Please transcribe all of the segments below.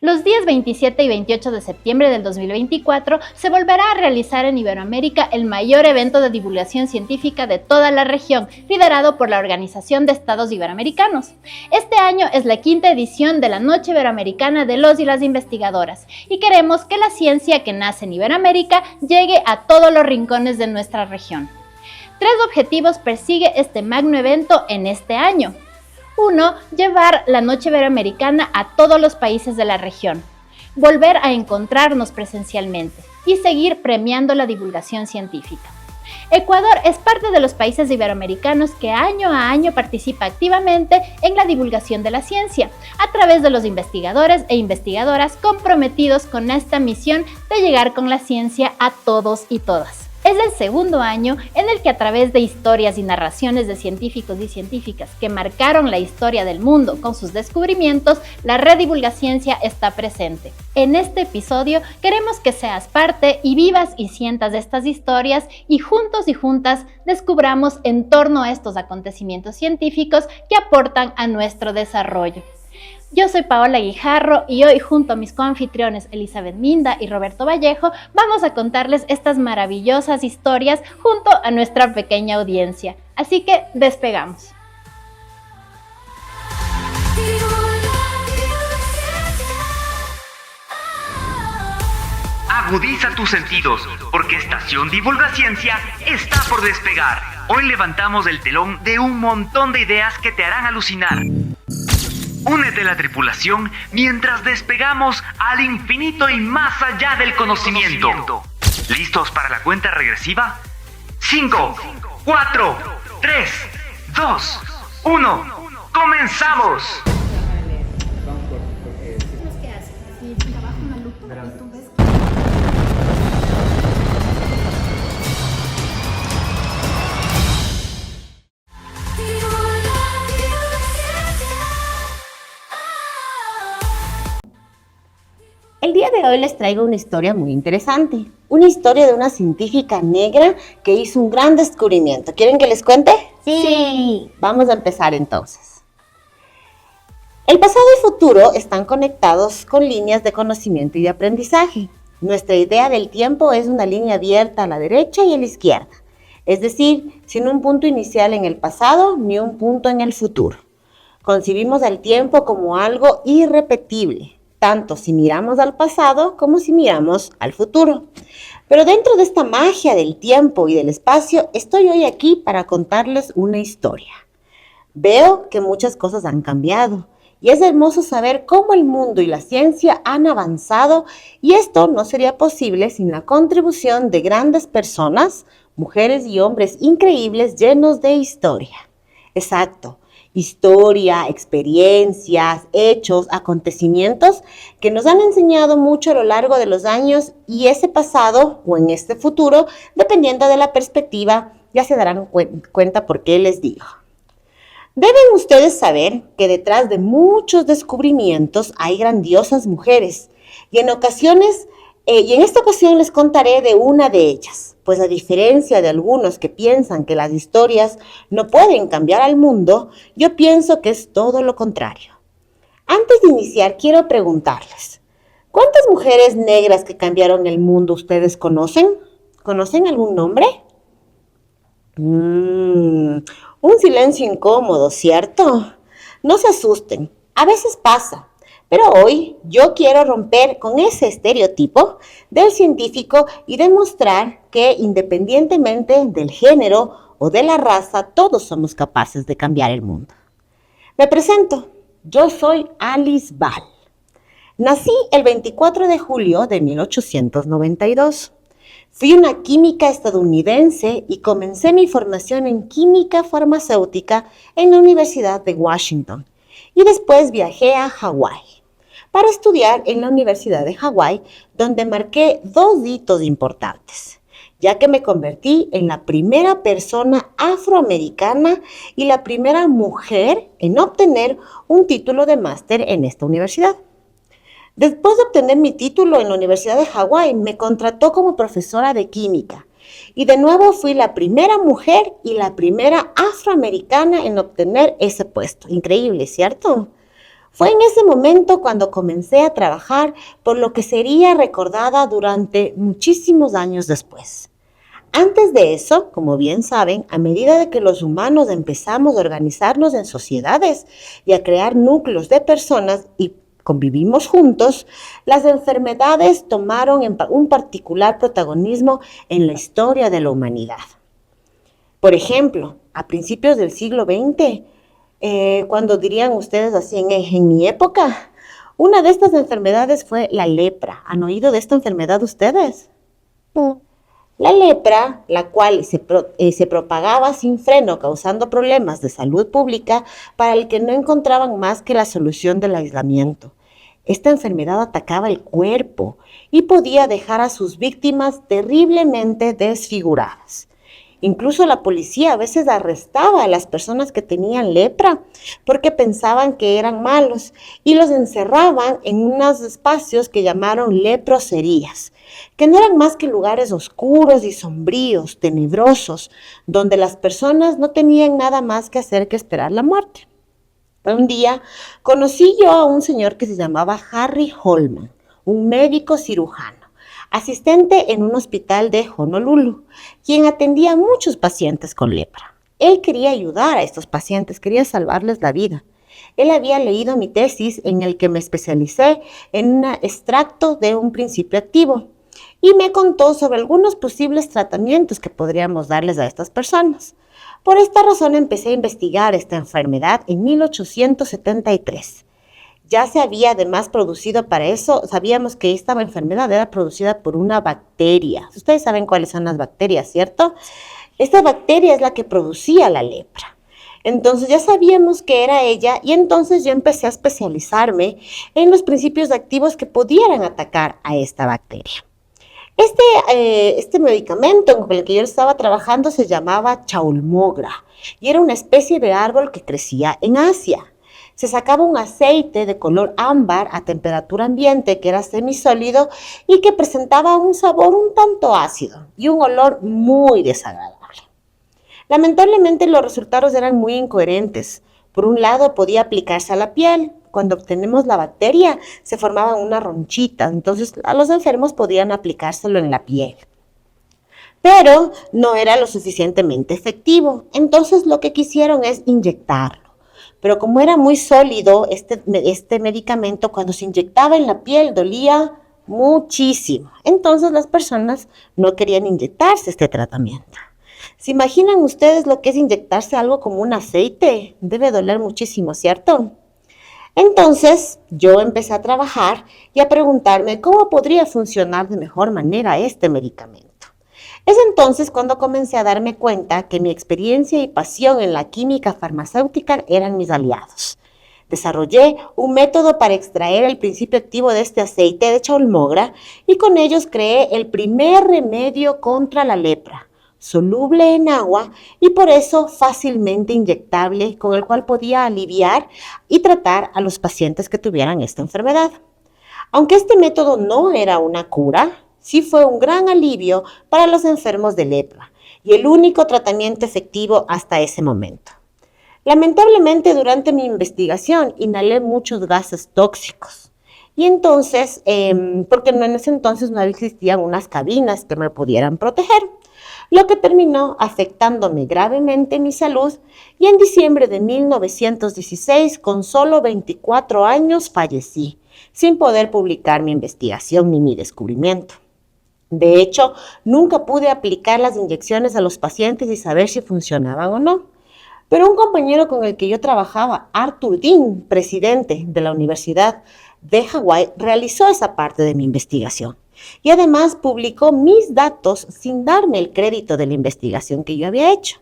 Los días 27 y 28 de septiembre del 2024 se volverá a realizar en Iberoamérica el mayor evento de divulgación científica de toda la región, liderado por la Organización de Estados Iberoamericanos. Este año es la quinta edición de la Noche Iberoamericana de los y las investigadoras, y queremos que la ciencia que nace en Iberoamérica llegue a todos los rincones de nuestra región. 3 objetivos persigue este magno evento en este año. 1. Llevar la Noche Iberoamericana a todos los países de la región, volver a encontrarnos presencialmente y seguir premiando la divulgación científica. Ecuador es parte de los países iberoamericanos que año a año participa activamente en la divulgación de la ciencia, a través de los investigadores e investigadoras comprometidos con esta misión de llegar con la ciencia a todos y todas. Es el segundo año en el que a través de historias y narraciones de científicos y científicas que marcaron la historia del mundo con sus descubrimientos, la red Divulgaciencia está presente. En este episodio queremos que seas parte y vivas y sientas estas historias y juntos y juntas descubramos en torno a estos acontecimientos científicos que aportan a nuestro desarrollo. Yo soy Paola Guijarro y hoy junto a mis coanfitriones Elizabeth Minda y Roberto Vallejo vamos a contarles estas maravillosas historias junto a nuestra pequeña audiencia. Así que despegamos. Agudiza tus sentidos, porque Estación Divulgaciencia está por despegar. Hoy levantamos el telón de un montón de ideas que te harán alucinar. Únete a la tripulación mientras despegamos al infinito y más allá del conocimiento. ¿Listos para la cuenta regresiva? 5, 4, 3, 2, 1. ¡Comenzamos! El día de hoy les traigo una historia muy interesante, una historia de una científica negra que hizo un gran descubrimiento. ¿Quieren que les cuente? Sí. Vamos a empezar entonces. El pasado y futuro están conectados con líneas de conocimiento y de aprendizaje. Nuestra idea del tiempo es una línea abierta a la derecha y a la izquierda, es decir, sin un punto inicial en el pasado ni un punto en el futuro. Concibimos al tiempo como algo irrepetible, tanto si miramos al pasado como si miramos al futuro. Pero dentro de esta magia del tiempo y del espacio, estoy hoy aquí para contarles una historia. Veo que muchas cosas han cambiado y es hermoso saber cómo el mundo y la ciencia han avanzado, y esto no sería posible sin la contribución de grandes personas, mujeres y hombres increíbles llenos de historia. Exacto. Historia, experiencias, hechos, acontecimientos que nos han enseñado mucho a lo largo de los años, y ese pasado o en este futuro, dependiendo de la perspectiva, ya se darán cuenta por qué les digo. Deben ustedes saber que detrás de muchos descubrimientos hay grandiosas mujeres, y en esta ocasión les contaré de una de ellas, pues a diferencia de algunos que piensan que las historias no pueden cambiar al mundo, yo pienso que es todo lo contrario. Antes de iniciar, quiero preguntarles, ¿cuántas mujeres negras que cambiaron el mundo ustedes conocen? ¿Conocen algún nombre? Un silencio incómodo, ¿cierto? No se asusten, a veces pasa. Pero hoy yo quiero romper con ese estereotipo del científico y demostrar que independientemente del género o de la raza, todos somos capaces de cambiar el mundo. Me presento, yo soy Alice Ball. Nací el 24 de julio de 1892. Fui una química estadounidense y comencé mi formación en química farmacéutica en la Universidad de Washington. Y después viajé a Hawái para estudiar en la Universidad de Hawái, donde marqué 2 hitos importantes, ya que me convertí en la primera persona afroamericana y la primera mujer en obtener un título de máster en esta universidad. Después de obtener mi título en la Universidad de Hawái, me contrató como profesora de química. Y de nuevo fui la primera mujer y la primera afroamericana en obtener ese puesto. Increíble, ¿cierto? Fue en ese momento cuando comencé a trabajar por lo que sería recordada durante muchísimos años después. Antes de eso, como bien saben, a medida de que los humanos empezamos a organizarnos en sociedades y a crear núcleos de personas y convivimos juntos, las enfermedades tomaron un particular protagonismo en la historia de la humanidad. Por ejemplo, a principios del siglo XX, cuando dirían ustedes así en mi época, una de estas enfermedades fue la lepra. ¿Han oído de esta enfermedad ustedes? La lepra, la cual se propagaba sin freno, causando problemas de salud pública para el que no encontraban más que la solución del aislamiento. Esta enfermedad atacaba el cuerpo y podía dejar a sus víctimas terriblemente desfiguradas. Incluso la policía a veces arrestaba a las personas que tenían lepra porque pensaban que eran malos y los encerraban en unos espacios que llamaron leproserías, que no eran más que lugares oscuros y sombríos, tenebrosos, donde las personas no tenían nada más que hacer que esperar la muerte. Un día conocí yo a un señor que se llamaba Harry Holman, un médico cirujano, asistente en un hospital de Honolulu, quien atendía a muchos pacientes con lepra. Él quería ayudar a estos pacientes, quería salvarles la vida. Él había leído mi tesis en el que me especialicé en un extracto de un principio activo y me contó sobre algunos posibles tratamientos que podríamos darles a estas personas. Por esta razón empecé a investigar esta enfermedad en 1873. Ya se había además producido para eso, sabíamos que esta enfermedad era producida por una bacteria. Ustedes saben cuáles son las bacterias, ¿cierto? Esta bacteria es la que producía la lepra. Entonces ya sabíamos que era ella y entonces yo empecé a especializarme en los principios activos que pudieran atacar a esta bacteria. Este medicamento con el que yo estaba trabajando se llamaba chaulmogra y era una especie de árbol que crecía en Asia. Se sacaba un aceite de color ámbar a temperatura ambiente que era semisólido y que presentaba un sabor un tanto ácido y un olor muy desagradable. Lamentablemente los resultados eran muy incoherentes. Por un lado podía aplicarse a la piel. Cuando obtenemos la bacteria se formaban unas ronchitas, entonces a los enfermos podían aplicárselo en la piel. Pero no era lo suficientemente efectivo, entonces lo que quisieron es inyectarlo. Pero como era muy sólido este medicamento, cuando se inyectaba en la piel dolía muchísimo. Entonces las personas no querían inyectarse este tratamiento. ¿Se imaginan ustedes lo que es inyectarse algo como un aceite? Debe doler muchísimo, ¿cierto? Entonces yo empecé a trabajar y a preguntarme cómo podría funcionar de mejor manera este medicamento. Es entonces cuando comencé a darme cuenta que mi experiencia y pasión en la química farmacéutica eran mis aliados. Desarrollé un método para extraer el principio activo de este aceite de chaulmogra y con ellos creé el primer remedio contra la lepra, soluble en agua y por eso fácilmente inyectable, con el cual podía aliviar y tratar a los pacientes que tuvieran esta enfermedad. Aunque este método no era una cura, sí fue un gran alivio para los enfermos de lepra y el único tratamiento efectivo hasta ese momento. Lamentablemente, durante mi investigación inhalé muchos gases tóxicos y entonces, porque en ese entonces no existían unas cabinas que me pudieran proteger, lo que terminó afectándome gravemente mi salud y en diciembre de 1916, con solo 24 años, fallecí, sin poder publicar mi investigación ni mi descubrimiento. De hecho, nunca pude aplicar las inyecciones a los pacientes y saber si funcionaban o no. Pero un compañero con el que yo trabajaba, Arthur Dean, presidente de la Universidad de Hawái, realizó esa parte de mi investigación. Y además publicó mis datos sin darme el crédito de la investigación que yo había hecho.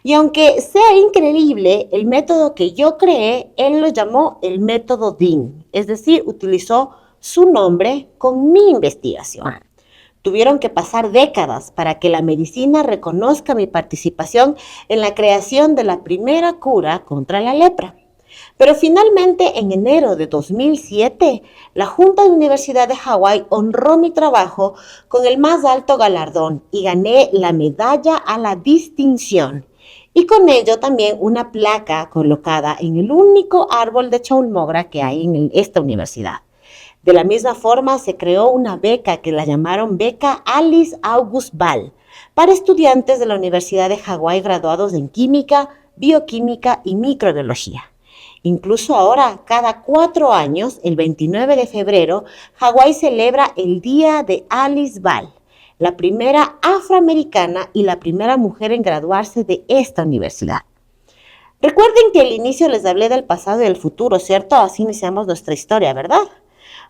Y aunque sea increíble, el método que yo creé, él lo llamó el método Dean, es decir, utilizó su nombre con mi investigación. Tuvieron que pasar décadas para que la medicina reconozca mi participación en la creación de la primera cura contra la lepra. Pero finalmente, en enero de 2007, la Junta de Universidad de Hawái honró mi trabajo con el más alto galardón y gané la medalla a la distinción. y con ello también una placa colocada en el único árbol de Chaulmogra que hay en esta universidad. De la misma forma, se creó una beca que la llamaron Beca Alice August Ball para estudiantes de la Universidad de Hawái graduados en Química, Bioquímica y Microbiología. Incluso ahora, cada 4 años, el 29 de febrero, Hawái celebra el Día de Alice Ball, la primera afroamericana y la primera mujer en graduarse de esta universidad. Recuerden que al inicio les hablé del pasado y del futuro, ¿cierto? Así iniciamos nuestra historia, ¿verdad?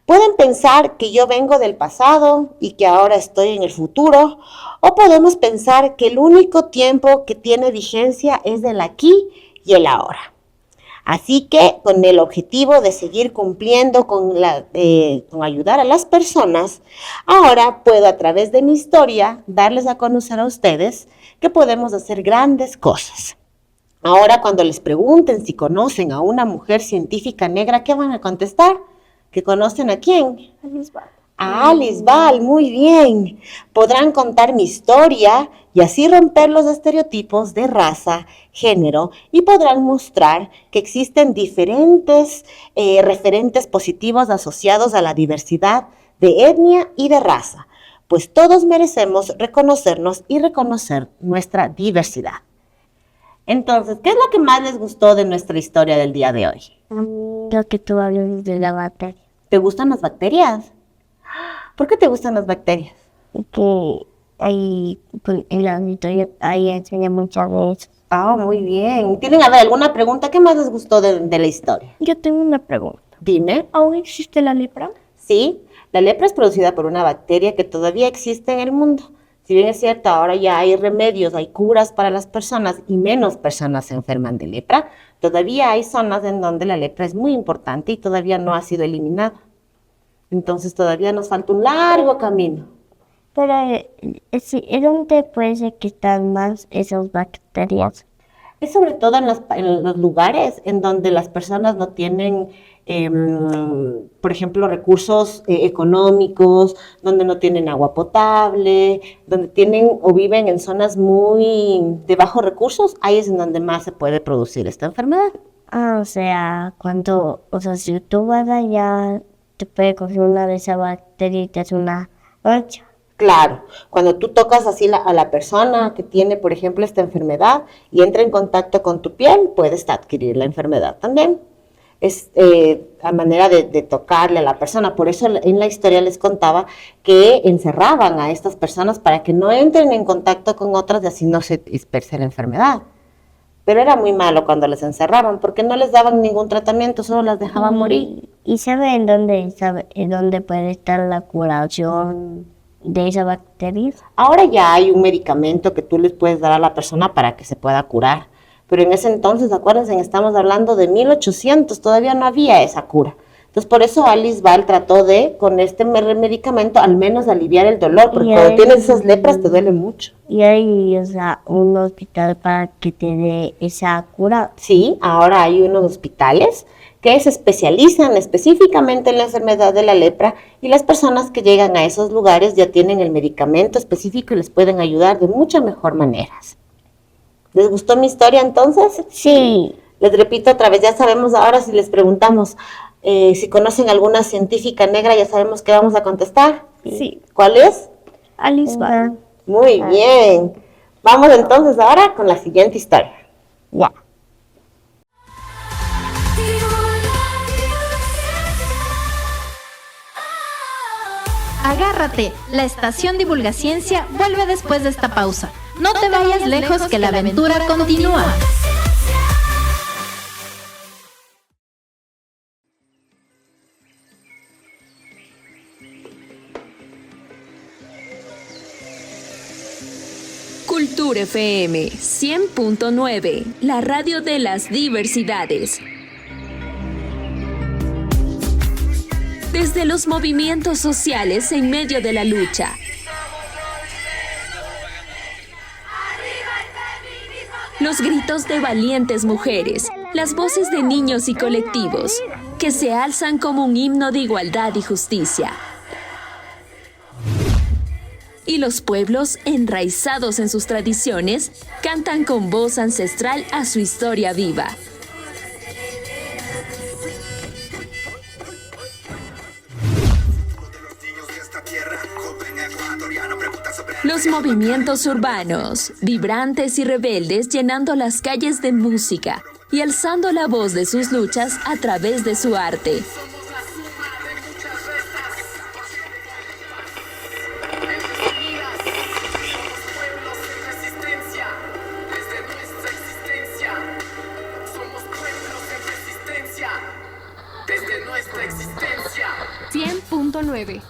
Pueden pensar que yo vengo del pasado y que ahora estoy en el futuro, o podemos pensar que el único tiempo que tiene vigencia es el aquí y el ahora. Así que con el objetivo de seguir cumpliendo con ayudar a las personas, ahora puedo a través de mi historia darles a conocer a ustedes que podemos hacer grandes cosas. Ahora cuando les pregunten si conocen a una mujer científica negra, ¿qué van a contestar? ¿Que conocen a quién? Alice Ball. A Alice Ball, muy bien. Podrán contar mi historia y así romper los estereotipos de raza, género y podrán mostrar que existen diferentes referentes positivos asociados a la diversidad de etnia y de raza, pues todos merecemos reconocernos y reconocer nuestra diversidad. Entonces, ¿qué es lo que más les gustó de nuestra historia del día de hoy? Lo que tú hablas de la bacteria. ¿Te gustan las bacterias? ¿Por qué te gustan las bacterias? Que ahí en la historia ahí enseña muchas veces. Ah, muy bien. ¿Tienen alguna pregunta? ¿Qué más les gustó de la historia? Yo tengo una pregunta. Dime. ¿Aún existe la lepra? Sí, la lepra es producida por una bacteria que todavía existe en el mundo. Si bien es cierto, ahora ya hay remedios, hay curas para las personas y menos personas se enferman de lepra, todavía hay zonas en donde la lepra es muy importante y todavía no ha sido eliminada. Entonces todavía nos falta un largo camino. Pero ¿es donde puede ser que están más esas bacterias? Es sobre todo en los lugares en donde las personas no tienen, por ejemplo, recursos económicos, donde no tienen agua potable, donde tienen o viven en zonas muy de bajos recursos, ahí es en donde más se puede producir esta enfermedad. Ah, o sea, si tú vas allá, te puede coger una de esas bacterias y te hace una mancha. Claro, cuando tú tocas así a la persona que tiene, por ejemplo, esta enfermedad y entra en contacto con tu piel, puedes adquirir la enfermedad también. Es a manera de tocarle a la persona. Por eso en la historia les contaba que encerraban a estas personas para que no entren en contacto con otras y así no se disperse la enfermedad. Pero era muy malo cuando les encerraban porque no les daban ningún tratamiento, solo las dejaban morir. ¿Y sabe en dónde puede estar la curación de esa bacteria? Ahora ya hay un medicamento que tú les puedes dar a la persona para que se pueda curar. Pero en ese entonces, acuérdense, estamos hablando de 1800, todavía no había esa cura. Entonces, por eso Alice Ball trató de, con este medicamento, al menos aliviar el dolor, porque cuando tienes esas lepras te duele mucho. ¿Y hay, un hospital para que te dé esa cura? Sí, ahora hay unos hospitales que se especializan específicamente en la enfermedad de la lepra y las personas que llegan a esos lugares ya tienen el medicamento específico y les pueden ayudar de muchas mejor maneras. ¿Les gustó mi historia entonces? Sí. Les repito otra vez, ya sabemos ahora si les preguntamos si conocen alguna científica negra, ya sabemos qué vamos a contestar. Sí. ¿Cuál es? Alice Ball. Muy bien. Vamos entonces ahora con la siguiente historia. Ya. Agárrate, la estación Divulgaciencia vuelve después de esta pausa. No te vayas lejos que la aventura continúa. Cultura FM 100.9, la radio de las diversidades. Desde los movimientos sociales en medio de la lucha. Los gritos de valientes mujeres, las voces de niños y colectivos, que se alzan como un himno de igualdad y justicia. Y los pueblos, enraizados en sus tradiciones, cantan con voz ancestral a su historia viva. Los movimientos urbanos, vibrantes y rebeldes, llenando las calles de música y alzando la voz de sus luchas a través de su arte. Desde nuestra existencia. 100.9.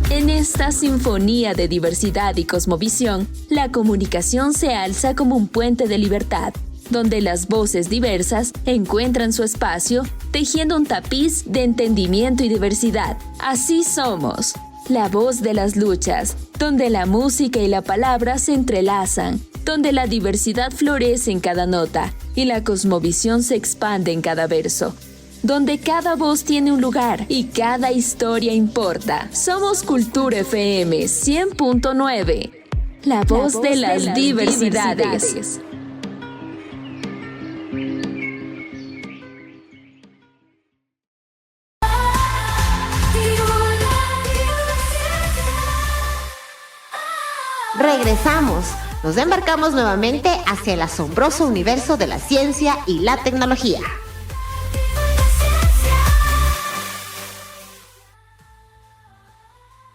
En esta sinfonía de diversidad y cosmovisión, la comunicación se alza como un puente de libertad, donde las voces diversas encuentran su espacio, tejiendo un tapiz de entendimiento y diversidad. Así somos, la voz de las luchas, donde la música y la palabra se entrelazan, donde la diversidad florece en cada nota y la cosmovisión se expande en cada verso, donde cada voz tiene un lugar y cada historia importa. Somos Cultura FM 100.9, la voz de las diversidades. Regresamos. Nos embarcamos nuevamente hacia el asombroso universo de la ciencia y la tecnología.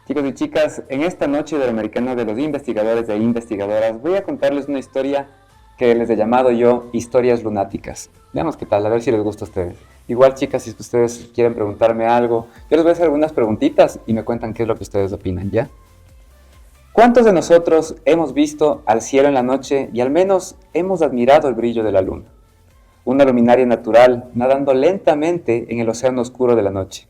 Chicos y chicas, en esta noche Iberoamericana de los investigadores e investigadoras voy a contarles una historia que les he llamado yo Historias Lunáticas. Veamos qué tal, a ver si les gusta a ustedes. Igual, chicas, si ustedes quieren preguntarme algo, yo les voy a hacer algunas preguntitas y me cuentan qué es lo que ustedes opinan, ¿ya? ¿Cuántos de nosotros hemos visto al cielo en la noche y al menos hemos admirado el brillo de la luna? Una luminaria natural nadando lentamente en el océano oscuro de la noche.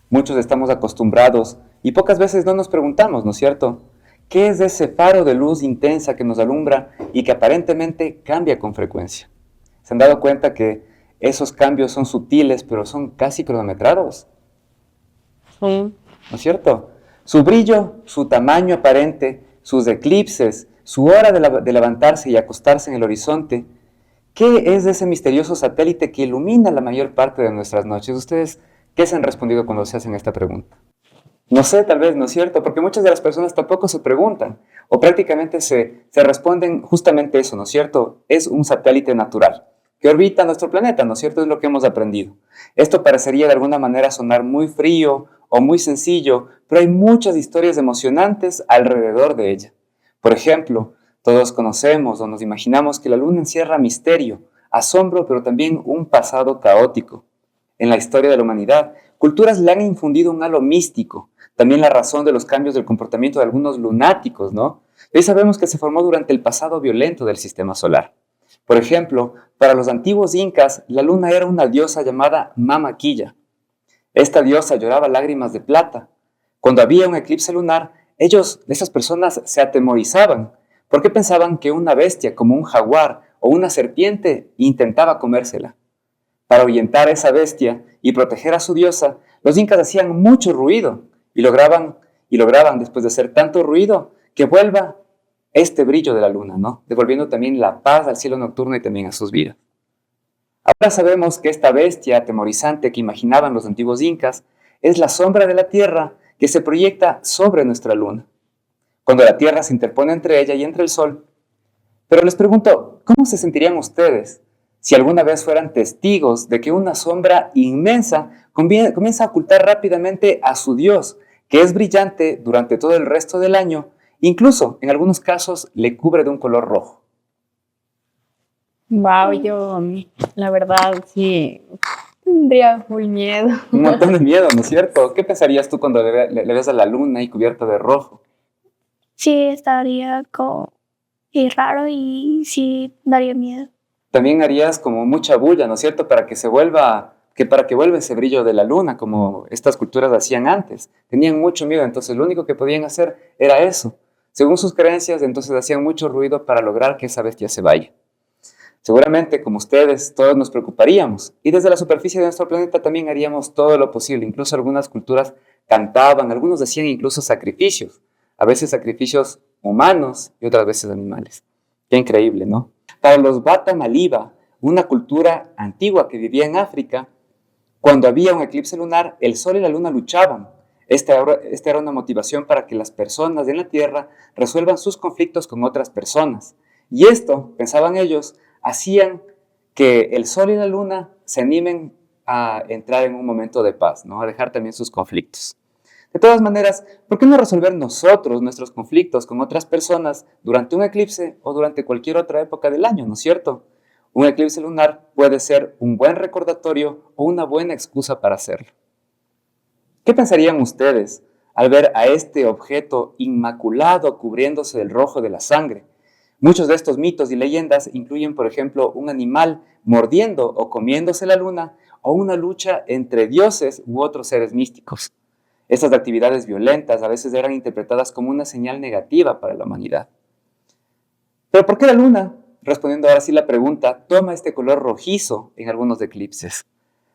Muchos estamos acostumbrados y pocas veces no nos preguntamos, ¿no es cierto? ¿Qué es ese faro de luz intensa que nos alumbra y que aparentemente cambia con frecuencia? ¿Se han dado cuenta que esos cambios son sutiles pero son casi cronometrados? ¿No es cierto? Su brillo, su tamaño aparente, sus eclipses, su hora de levantarse y acostarse en el horizonte. ¿Qué es ese misterioso satélite que ilumina la mayor parte de nuestras noches? ¿Ustedes qué se han respondido cuando se hacen esta pregunta? No sé, tal vez, ¿no es cierto? Porque muchas de las personas tampoco se preguntan o prácticamente se responden justamente eso, ¿no es cierto? Es un satélite natural que orbita nuestro planeta, ¿no es cierto? Es lo que hemos aprendido. Esto parecería de alguna manera sonar muy frío o muy sencillo, pero hay muchas historias emocionantes alrededor de ella. Por ejemplo, todos conocemos o nos imaginamos que la luna encierra misterio, asombro, pero también un pasado caótico. En la historia de la humanidad, culturas le han infundido un halo místico, también la razón de los cambios del comportamiento de algunos lunáticos, ¿no? Hoy sabemos que se formó durante el pasado violento del sistema solar. Por ejemplo, para los antiguos incas, la luna era una diosa llamada Mama Quilla. Esta diosa lloraba lágrimas de plata. Cuando había un eclipse lunar, esas personas se atemorizaban, porque pensaban que una bestia como un jaguar o una serpiente intentaba comérsela. Para ahuyentar a esa bestia y proteger a su diosa, los incas hacían mucho ruido y lograban, después de hacer tanto ruido, que vuelva este brillo de la luna, ¿no? Devolviendo también la paz al cielo nocturno y también a sus vidas. Ahora sabemos que esta bestia atemorizante que imaginaban los antiguos incas es la sombra de la Tierra que se proyecta sobre nuestra luna, cuando la Tierra se interpone entre ella y entre el Sol. Pero les pregunto, ¿cómo se sentirían ustedes si alguna vez fueran testigos de que una sombra inmensa comienza a ocultar rápidamente a su Dios, que es brillante durante todo el resto del año, incluso en algunos casos le cubre de un color rojo? Wow, yo la verdad sí tendría full miedo. Un montón de miedo, ¿no es cierto? ¿Qué pensarías tú cuando le ves a la luna y cubierta de rojo? Sí, estaría como y raro y sí daría miedo. También harías como mucha bulla, ¿no es cierto? Para que vuelva ese brillo de la luna, como estas culturas hacían antes. Tenían mucho miedo, entonces lo único que podían hacer era eso. Según sus creencias, entonces hacían mucho ruido para lograr que esa bestia se vaya. Seguramente, como ustedes, todos nos preocuparíamos y desde la superficie de nuestro planeta también haríamos todo lo posible. Incluso algunas culturas cantaban, algunos hacían incluso sacrificios, a veces sacrificios humanos y otras veces animales. Qué increíble, ¿no? Para los Bata Maliba, una cultura antigua que vivía en África, cuando había un eclipse lunar, el sol y la luna luchaban. Esta era una motivación para que las personas en la Tierra resuelvan sus conflictos con otras personas. Y esto, pensaban ellos, hacían que el sol y la luna se animen a entrar en un momento de paz, ¿no? A dejar también sus conflictos. De todas maneras, ¿por qué no resolver nosotros nuestros conflictos con otras personas durante un eclipse o durante cualquier otra época del año, ¿no es cierto? Un eclipse lunar puede ser un buen recordatorio o una buena excusa para hacerlo. ¿Qué pensarían ustedes al ver a este objeto inmaculado cubriéndose del rojo de la sangre? Muchos de estos mitos y leyendas incluyen, por ejemplo, un animal mordiendo o comiéndose la luna o una lucha entre dioses u otros seres místicos. Estas actividades violentas a veces eran interpretadas como una señal negativa para la humanidad. ¿Pero por qué la luna? Respondiendo ahora sí la pregunta, toma este color rojizo en algunos eclipses.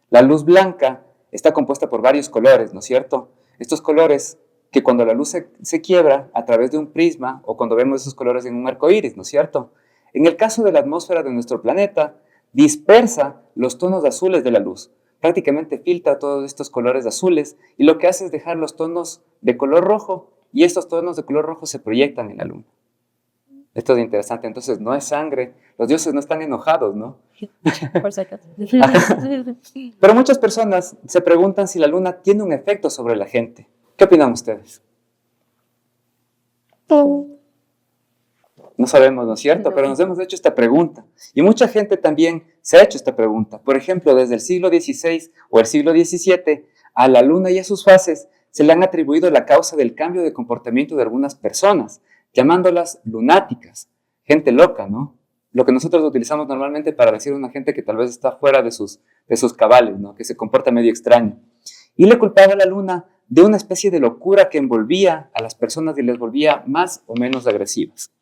La luz blanca está compuesta por varios colores, ¿no es cierto? Estos colores que cuando la luz se quiebra a través de un prisma o cuando vemos esos colores en un arco iris, ¿no es cierto? En el caso de la atmósfera de nuestro planeta, dispersa los tonos azules de la luz. Prácticamente filtra todos estos colores azules y lo que hace es dejar los tonos de color rojo y estos tonos de color rojo se proyectan en la luna. Esto es interesante, entonces no es sangre, los dioses no están enojados, ¿no? Por si acaso. Pero muchas personas se preguntan si la luna tiene un efecto sobre la gente. ¿Qué opinan ustedes? No sabemos, ¿no es cierto? Pero nos hemos hecho esta pregunta. Y mucha gente también se ha hecho esta pregunta. Por ejemplo, desde el siglo XVI o el siglo XVII, a la luna y a sus fases se le han atribuido la causa del cambio de comportamiento de algunas personas, llamándolas lunáticas, gente loca, ¿no? Lo que nosotros utilizamos normalmente para decir a una gente que tal vez está fuera de sus cabales, ¿no? Que se comporta medio extraño. Y le culpaba a la luna de una especie de locura que envolvía a las personas y les volvía más o menos agresivas.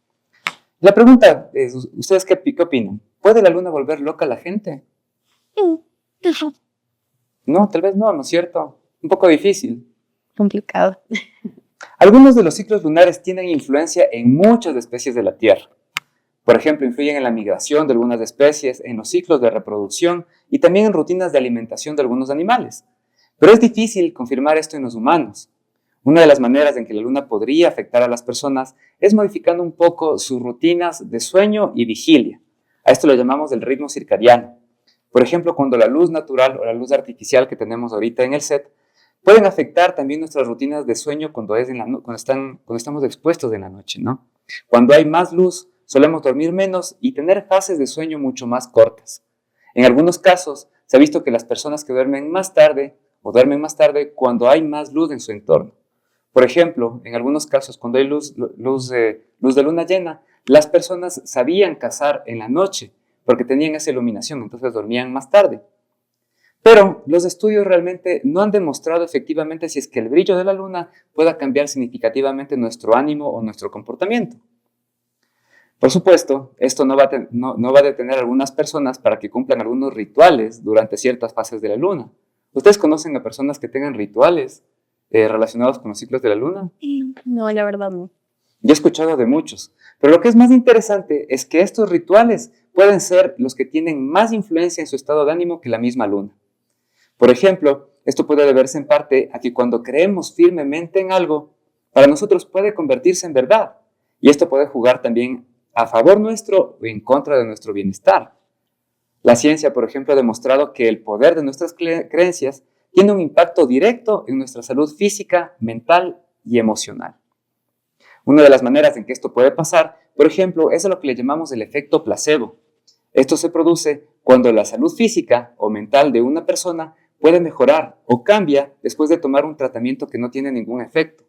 La pregunta es, ¿ustedes qué opinan? ¿Puede la luna volver loca a la gente? No, tal vez no, ¿no es cierto? Un poco difícil. Complicado. Algunos de los ciclos lunares tienen influencia en muchas especies de la Tierra. Por ejemplo, influyen en la migración de algunas especies, en los ciclos de reproducción y también en rutinas de alimentación de algunos animales. Pero es difícil confirmar esto en los humanos. Una de las maneras en que la luna podría afectar a las personas es modificando un poco sus rutinas de sueño y vigilia. A esto lo llamamos el ritmo circadiano. Por ejemplo, cuando la luz natural o la luz artificial que tenemos ahorita en el set pueden afectar también nuestras rutinas de sueño cuando estamos expuestos en la noche, ¿no? Cuando hay más luz, solemos dormir menos y tener fases de sueño mucho más cortas. En algunos casos, se ha visto que las personas que duermen más tarde cuando hay más luz en su entorno. Por ejemplo, en algunos casos, cuando hay luz de luna llena, las personas sabían cazar en la noche porque tenían esa iluminación, entonces dormían más tarde. Pero los estudios realmente no han demostrado efectivamente si es que el brillo de la luna pueda cambiar significativamente nuestro ánimo o nuestro comportamiento. Por supuesto, esto no va a detener a algunas personas para que cumplan algunos rituales durante ciertas fases de la luna. ¿Ustedes conocen a personas que tengan rituales relacionados con los ciclos de la luna? No, la verdad no. Yo he escuchado de muchos, pero lo que es más interesante es que estos rituales pueden ser los que tienen más influencia en su estado de ánimo que la misma luna. Por ejemplo, esto puede deberse en parte a que cuando creemos firmemente en algo, para nosotros puede convertirse en verdad, y esto puede jugar también a favor nuestro o en contra de nuestro bienestar. La ciencia, por ejemplo, ha demostrado que el poder de nuestras creencias tiene un impacto directo en nuestra salud física, mental y emocional. Una de las maneras en que esto puede pasar, por ejemplo, es a lo que le llamamos el efecto placebo. Esto se produce cuando la salud física o mental de una persona puede mejorar o cambia después de tomar un tratamiento que no tiene ningún efecto.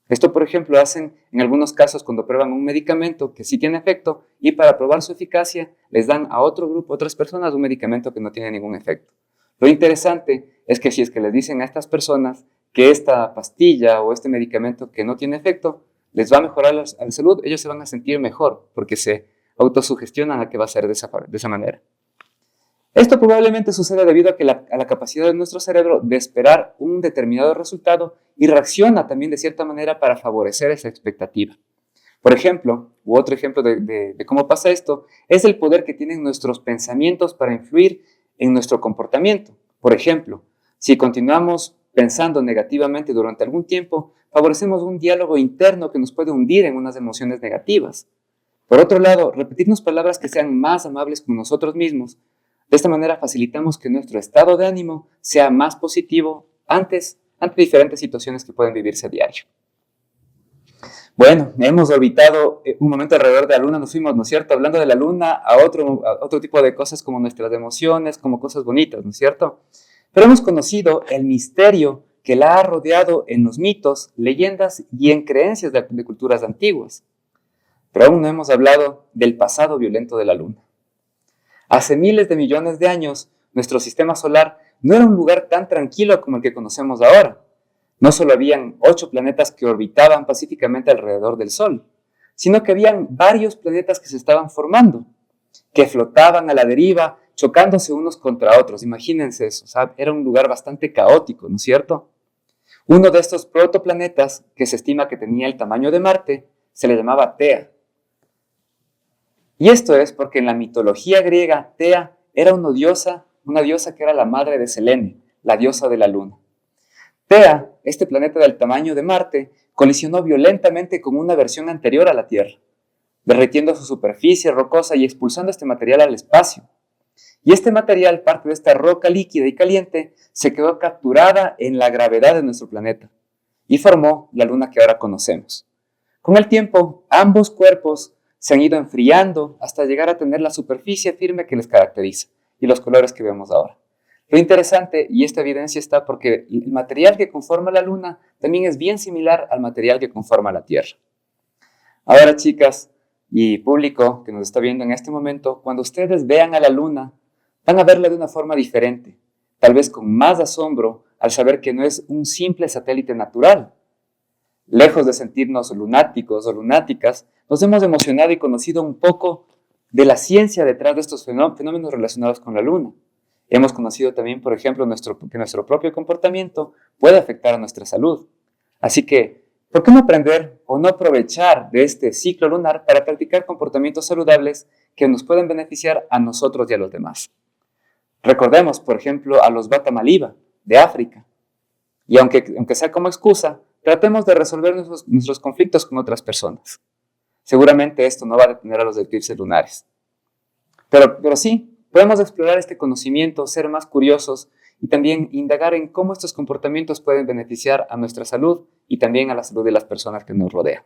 Esto, por ejemplo, hacen en algunos casos cuando prueban un medicamento que sí tiene efecto y para probar su eficacia les dan a otro grupo, otras personas, un medicamento que no tiene ningún efecto. Lo interesante es que si es que les dicen a estas personas que esta pastilla o este medicamento que no tiene efecto les va a mejorar la salud, ellos se van a sentir mejor porque se autosugestionan a que va a ser de esa manera. Esto probablemente sucede debido a la capacidad de nuestro cerebro de esperar un determinado resultado y reacciona también de cierta manera para favorecer esa expectativa. Por ejemplo, otro ejemplo de cómo pasa esto, es el poder que tienen nuestros pensamientos para influir en nuestro comportamiento. Por ejemplo, si continuamos pensando negativamente durante algún tiempo, favorecemos un diálogo interno que nos puede hundir en unas emociones negativas. Por otro lado, repetirnos palabras que sean más amables con nosotros mismos. De esta manera facilitamos que nuestro estado de ánimo sea más positivo ante diferentes situaciones que pueden vivirse a diario. Bueno, hemos orbitado un momento alrededor de la luna, nos fuimos, ¿no es cierto?, hablando de la luna a otro tipo de cosas como nuestras emociones, como cosas bonitas, ¿no es cierto? Pero hemos conocido el misterio que la ha rodeado en los mitos, leyendas y en creencias de culturas antiguas. Pero aún no hemos hablado del pasado violento de la luna. Hace miles de millones de años, nuestro sistema solar no era un lugar tan tranquilo como el que conocemos ahora. No solo habían 8 planetas que orbitaban pacíficamente alrededor del Sol, sino que habían varios planetas que se estaban formando, que flotaban a la deriva, chocándose unos contra otros. Imagínense eso, ¿sabe? Era un lugar bastante caótico, ¿no es cierto? Uno de estos protoplanetas, que se estima que tenía el tamaño de Marte, se le llamaba Tea. Y esto es porque en la mitología griega, Tea era una diosa que era la madre de Selene, la diosa de la luna. Tea, este planeta del tamaño de Marte, colisionó violentamente con una versión anterior a la Tierra, derritiendo su superficie rocosa y expulsando este material al espacio. Y este material, parte de esta roca líquida y caliente, se quedó capturada en la gravedad de nuestro planeta y formó la luna que ahora conocemos. Con el tiempo, ambos cuerpos se han ido enfriando hasta llegar a tener la superficie firme que les caracteriza y los colores que vemos ahora. Lo interesante, y esta evidencia está porque el material que conforma la luna también es bien similar al material que conforma la Tierra. Ahora, chicas y público que nos está viendo en este momento, cuando ustedes vean a la luna, van a verla de una forma diferente, tal vez con más asombro al saber que no es un simple satélite natural. Lejos de sentirnos lunáticos o lunáticas, nos hemos emocionado y conocido un poco de la ciencia detrás de estos fenómenos relacionados con la luna. Hemos conocido también, por ejemplo, que nuestro propio comportamiento puede afectar a nuestra salud. Así que, ¿por qué no aprender o no aprovechar de este ciclo lunar para practicar comportamientos saludables que nos pueden beneficiar a nosotros y a los demás? Recordemos, por ejemplo, a los Bata Maliba de África. Y aunque sea como excusa, tratemos de resolver nuestros conflictos con otras personas. Seguramente esto no va a detener a los eclipses lunares. Pero sí, podemos explorar este conocimiento, ser más curiosos y también indagar en cómo estos comportamientos pueden beneficiar a nuestra salud y también a la salud de las personas que nos rodean.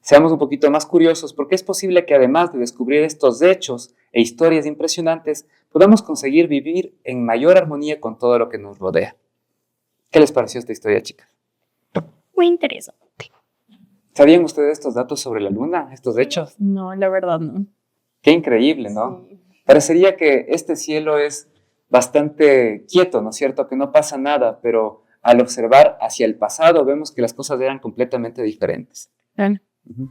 Seamos un poquito más curiosos porque es posible que además de descubrir estos hechos e historias impresionantes, podamos conseguir vivir en mayor armonía con todo lo que nos rodea. ¿Qué les pareció esta historia, chicas? Muy interesante. ¿Sabían ustedes estos datos sobre la luna, estos hechos? No, la verdad no. Qué increíble, ¿no? Sí. Parecería que este cielo es bastante quieto, ¿no es cierto? Que no pasa nada, pero al observar hacia el pasado vemos que las cosas eran completamente diferentes. Bueno. Uh-huh.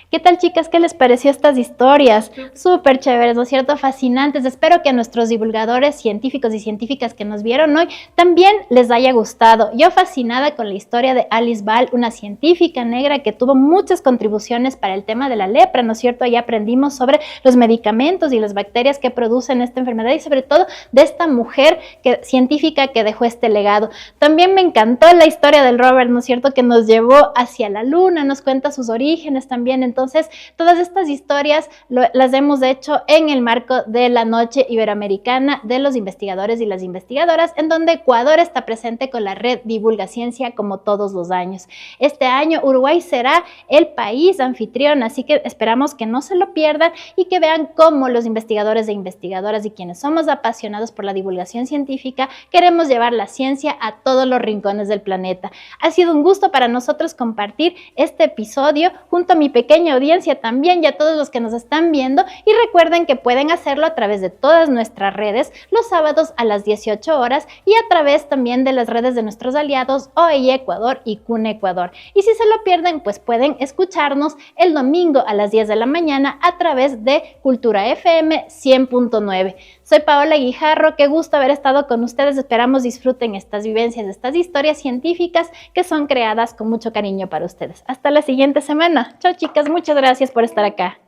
¿Qué tal, chicas? ¿Qué les pareció estas historias? Súper chéveres, ¿no es cierto? Fascinantes. Espero que a nuestros divulgadores científicos y científicas que nos vieron hoy también les haya gustado. Yo fascinada con la historia de Alice Ball, una científica negra que tuvo muchas contribuciones para el tema de la lepra, ¿no es cierto? Ahí aprendimos sobre los medicamentos y las bacterias que producen esta enfermedad y sobre todo de esta mujer científica que dejó este legado. También me encantó la historia del Robert, ¿no es cierto? Que nos llevó hacia la luna, nos cuenta sus orígenes también. Entonces, todas estas historias las hemos hecho en el marco de la Noche Iberoamericana de los Investigadores y las Investigadoras, en donde Ecuador está presente con la red Divulga Ciencia como todos los años. Este año Uruguay será el país anfitrión, así que esperamos que no se lo pierdan y que vean cómo los investigadores e investigadoras y quienes somos apasionados por la divulgación científica queremos llevar la ciencia a todos los rincones del planeta. Ha sido un gusto para nosotros compartir este episodio junto a mi pequeño pequeña audiencia también y a todos los que nos están viendo, y recuerden que pueden hacerlo a través de todas nuestras redes los sábados a las 18 horas y a través también de las redes de nuestros aliados OEI Ecuador y CUNA Ecuador. Y si se lo pierden, pues pueden escucharnos el domingo a las 10 de la mañana a través de Cultura FM 100.9. Soy Paola Guijarro, qué gusto haber estado con ustedes. Esperamos disfruten estas vivencias, estas historias científicas que son creadas con mucho cariño para ustedes. Hasta la siguiente semana. Chao, chicas, muchas gracias por estar acá.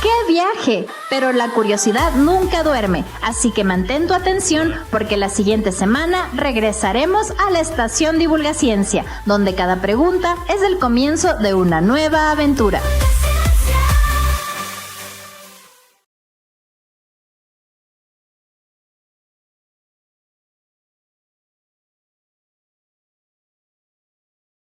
¡Qué viaje! Pero la curiosidad nunca duerme, así que mantén tu atención porque la siguiente semana regresaremos a la Estación Divulgaciencia, donde cada pregunta es el comienzo de una nueva aventura.